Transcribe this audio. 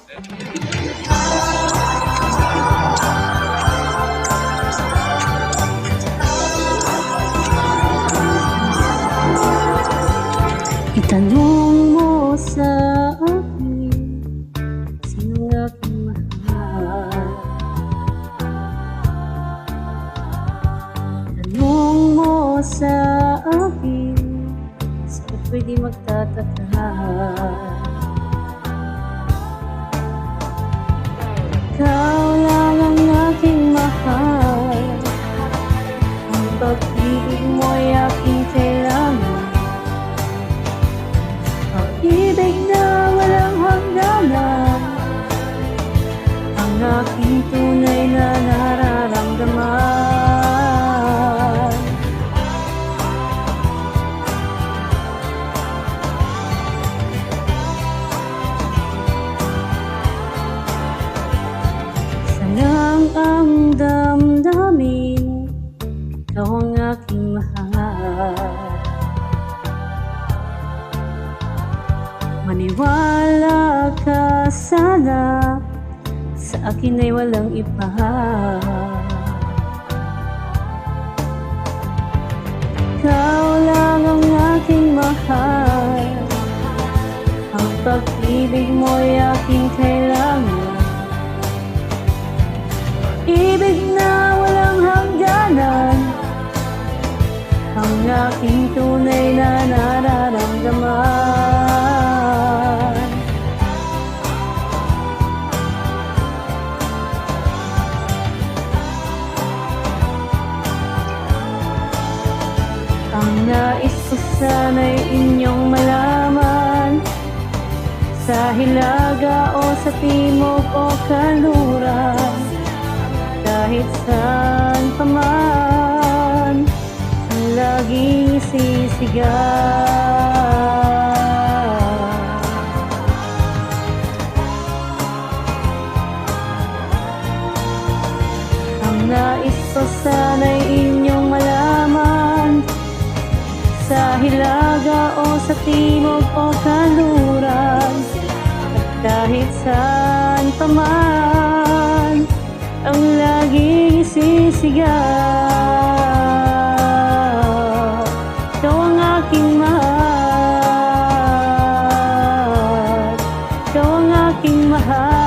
Itanong mo sa akin, sinong aking mahal? Itanong mo sa akin, saan pwede magtatakal? Ikaw lang ang aking mahal, ang pag-ibig mo'y aking kailangan. Pag-ibig na walang hangganan, ang aking tunay na nararamdaman. Salang ang damdamin, ikaw ang aking mahal. Maniwala ka sana, sa akin ay walang iba. Ikaw lang ang aking mahal, ang pag-ibig mo'y aking kailangan. Ibig na walang hangganan, ang aking tunay na nararamdaman. Ang nais ko sana'y inyong malaman, sa hilaga o sa timog o kanluran, kahit saan pa man, ang laging sisigaw. Ang nais ko sana'y inyong malaman, sa hilaga o sa timog o kanluran, kahit saan pa man, ang laging sisigaw. Ikaw ang aking mahal, ikaw ang aking mahal.